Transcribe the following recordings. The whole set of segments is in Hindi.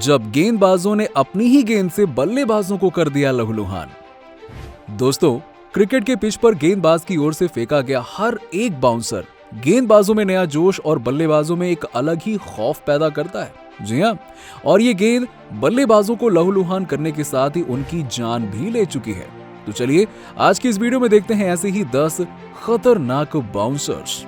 जब गेंदबाजों ने अपनी ही गेंद से बल्लेबाजों को कर दिया लहूलुहान। दोस्तों, क्रिकेट के पिच पर गेंदबाज की ओर से फेंका गया हर एक बाउंसर गेंदबाजों में नया जोश और बल्लेबाजों में एक अलग ही खौफ पैदा करता है। जी हाँ, और ये गेंद बल्लेबाजों को लहूलुहान करने के साथ ही उनकी जान भी ले चुकी है। तो चलिए आज की इस वीडियो में देखते हैं ऐसे ही 10 खतरनाक bouncers.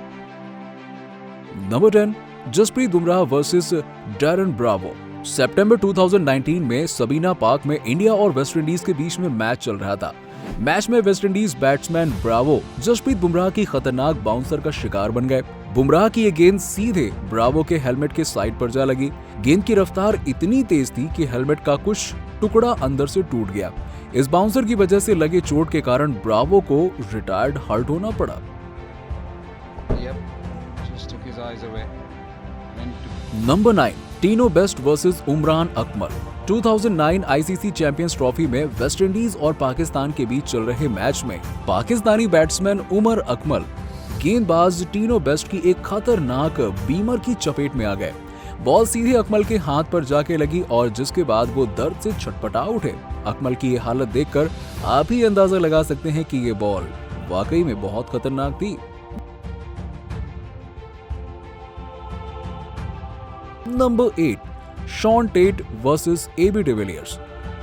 Number 10, Jasprit Bumrah versus Darren Bravo. सितंबर 2019 में सबीना पार्क में इंडिया और वेस्टइंडीज के बीच में मैच चल रहा था। मैच में West Indies batsman Bravo Jasprit Bumrah की खतरनाक बाउंसर का शिकार बन गए। बुमराह की ये गेंद सीधे ब्रावो के हेलमेट के साइड पर जा लगी। गेंद की रफ्तार इतनी तेज थी कि हेलमेट का कुछ टुकड़ा अंदर से टूट गया। इस बाउंसर की वजह से लगे चोट के कारण ब्रावो को रिटायर्ड हर्ट होना पड़ा। Number 9, Tino Best versus Umran Akmal. 2009 ICC Champions Trophy में वेस्टइंडीज और पाकिस्तान के बीच चल रहे मैच में पाकिस्तानी बैट्समैन उमर अकमल गेंदबाज टीनो बेस्ट की एक खतरनाक बीमर की चपेट में आ गए। बॉल सीधे अकमल के हाथ पर जाके लगी और जिसके बाद वो दर्द से छटपटा उठे। अकमल की ये हालत देखकर आप ही अंदाजा लगा सकते हैं कि ये बॉल वाकई में बहुत खतरनाक थी। Number 8, Shaun Tait versus AB de Villiers.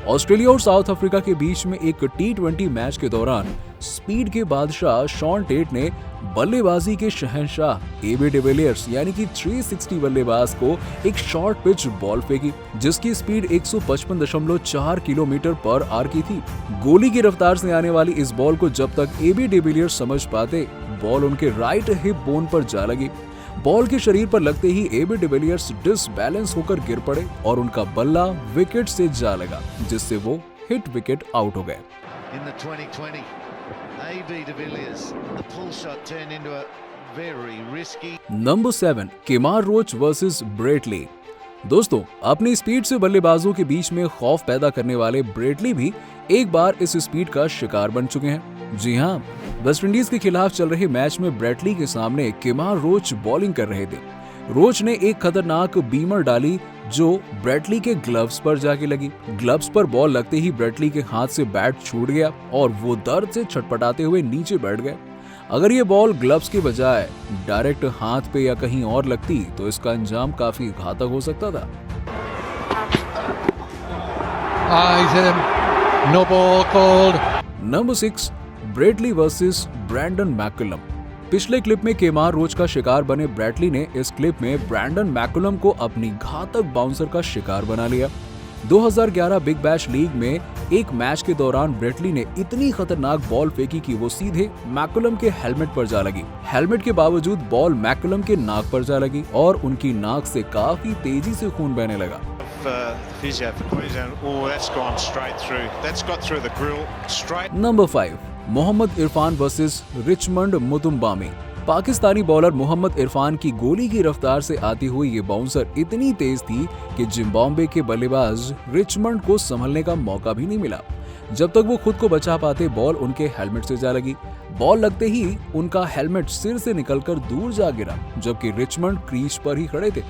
Australia और साउथ अफ्रीका के बीच में एक टी20 मैच के दौरान स्पीड के बादशाह शॉन टेट ने बल्लेबाजी के शहंशाह एबी डिविलियर्स यानी कि 360 बल्लेबाज को एक शॉर्ट पिच बॉल फेंकी जिसकी स्पीड 155.4 किलोमीटर पर आवर की थी। गोली की रफ्तार से आने वाली इस बॉल को जब तक एबी डिविलियर्स समझ पाते, बॉल उनके राइट हिप बोन पर जा लगी। बॉल के शरीर पर लगते ही एबी डिविलियर्स डिसबैलेंस होकर गिर पड़े और उनका बल्ला विकेट से जा लगा जिससे वो हिट विकेट आउट हो गए। Number 7, Kemar Roach versus Brett Lee. दोस्तों, अपनी स्पीड से बल्लेबाजों के बीच में खौफ पैदा करने वाले ब्रेट ली भी एक बार इस स्पीड का शिकार बन चुके हैं। जी हाँ, वेस्टइंडीज के खिलाफ चल रहे मैच में ब्रेटली के सामने केमार रोच बॉलिंग कर रहे थे। रोच ने एक खतरनाक बीमर डाली जो ब्रेटली के ग्लव्स पर जाके लगी। ग्लव्स पर बॉल लगते ही ब्रेटली के हाथ से बैट छूट गया और वो दर्द से छटपटाते हुए नीचे बैठ गए। अगर ये बॉल ग्लव्स के बजाय डायरेक्ट हाथ पे या कहीं और लगती तो इसका अंजाम काफी घातक हो सकता था। No ball called. Number 6, Brett Lee versus Brendon McCullum. पिछले क्लिप में केमार रोच का शिकार बने ब्रेटली ने इस क्लिप में ब्रैंडन मैकुलम को अपनी घातक बाउंसर का शिकार बना लिया। 2011 बिग बैश लीग में एक मैच के दौरान ब्रेटली ने इतनी खतरनाक बॉल फेंकी कि वो सीधे मैकुलम के हेलमेट पर जा लगी। हेलमेट के बावजूद बॉल मैकुलम के नाक पर जा लगी और उनकी नाक से काफी तेजी से खून बहने लगा। Number 5, Mohammad Irfan versus Richmond Mutumbami. Pakistani bowler Mohammad Irfan की गोली की रफ्तार से आती हुई ये बाउंसर इतनी तेज थी कि जिम्बाब्वे के बल्लेबाज रिचमंड को संभलने का मौका भी नहीं मिला। जब तक वो खुद को बचा पाते, बॉल उनके हेलमेट से जा लगी। बॉल लगते ही उनका हेलमेट सिर से निकलकर दूर जा गिरा, जबकि रिचमंड क्रीज पर ही खड़े थे।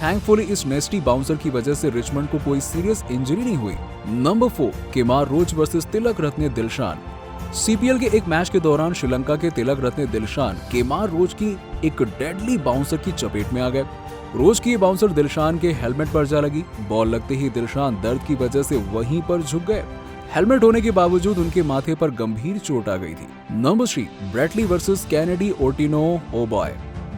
थैंकफुली इस नेस्टी बाउंसर की वजह से रिचमंड को कोई सीरियस इंजरी नहीं हुई। नंबर 4, केमार रोच वर्सेस तिलक रत्ने दिलशान। सीपीएल के एक मैच के दौरान श्रीलंका के तिलक रत्ने दिलशान केमार रोच की एक डेडली बाउंसर की चपेट में आ गए। रोच की बाउंसर दिलशान के हेलमेट पर जा लगी। बॉल लगते ही दिलशान दर्द की वजह से वहीं पर झुक गए। हेलमेट होने के बावजूद उनके माथे पर गंभीर चोट आ गई थी। Number 3, Brett Lee versus Kennedy Otieno Obuya.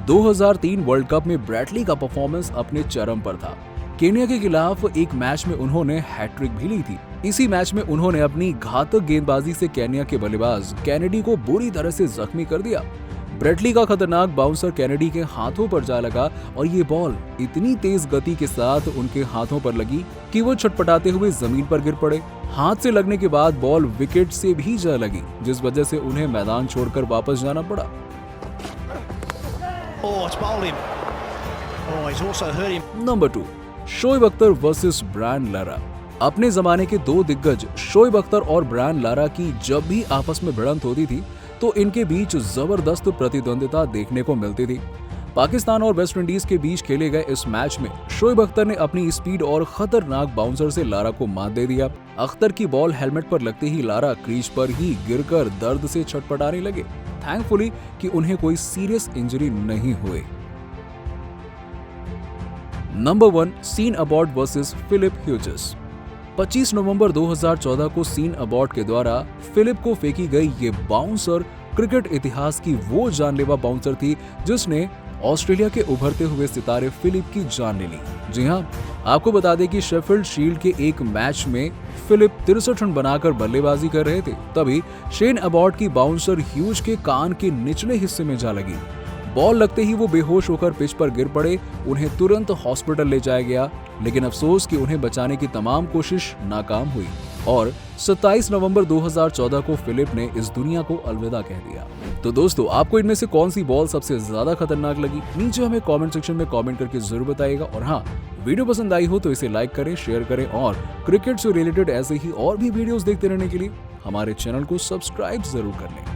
2003 World Cup में ब्रेटली का परफॉर्मेंस अपने चरम पर था। केन्या के खिलाफ एक मैच में उन्होंने हैट्रिक भी ली थी। इसी मैच में उन्होंने अपनी घातक गेंदबाजी से केन्या के बल्लेबाज कैनेडी को बुरी तरह से जख्मी कर दिया। ब्रेटली का खतरनाक बाउंसर कैनेडी के हाथों पर जा लगा और ये बॉल इतनी तेज गति के साथ उनके हाथों पर लगी कि वो छटपटाते हुए जमीन पर गिर पड़े। हाथ से लगने के बाद बॉल विकेट से भी जा लगी, जिस वजह से उन्हें मैदान छोड़कर वापस जाना पड़ा। Number 2, Shoaib Akhtar versus Brian Lara. अपने जमाने के दो दिग्गज शोएब अख्तर और ब्रायन लारा की जब भी आपस में भिड़ंत होती थी तो इनके बीच जबरदस्त प्रतिद्वंदिता देखने को मिलती थी। पाकिस्तान और वेस्ट इंडीज के बीच खेले गए इस मैच में शोएब अख्तर ने अपनी स्पीड और खतरनाक बाउंसर से लारा को मात दे दिया। अख्तर की बॉल हेलमेट पर लगते ही लारा क्रीज पर ही गिरकर दर्द से छटपटाने लगे। थैंकफुली कि उन्हें कोई सीरियस इंजरी नहीं हुई। Number 1, Sean Abbott versus Phillip Hughes. 25 नवंबर 2014 को सीन अबॉट के द्वारा फिलिप को फेंकी गई ये बाउंसर क्रिकेट इतिहास की वो जानलेवा बाउंसर थी जिसने ऑस्ट्रेलिया के उभरते हुए सितारे फिलिप की जान ले ली। जी हां, आपको बता दें कि शेफील्ड शील्ड के एक मैच में फिलिप 63 रन बनाकर बल्लेबाजी कर रहे थे, तभी शेन अबॉट की बाउंसर ह्यूज के कान के निचले हिस्से में जा लगी। बॉल लगते ही वो बेहोश होकर पिच पर गिर पड़े। उन्हें तुरंत हॉस्पिटल ले जाया गया, लेकिन अफसोस कि उन्हें बचाने की तमाम कोशिश नाकाम हुई और 27 नवंबर 2014 को फिलिप ने इस दुनिया को अलविदा कह दिया। तो दोस्तों, आपको इनमें से कौन सी बॉल सबसे ज्यादा खतरनाक लगी? नीचे हमें कमेंट सेक्शन में कमेंट करके जरूर बताइएगा। और हाँ, वीडियो पसंद आई हो तो इसे लाइक करें, शेयर करें और क्रिकेट से रिलेटेड ऐसे ही और भी वीडियोस देखते रहने के लिए हमारे चैनल को सब्सक्राइब जरूर कर लें।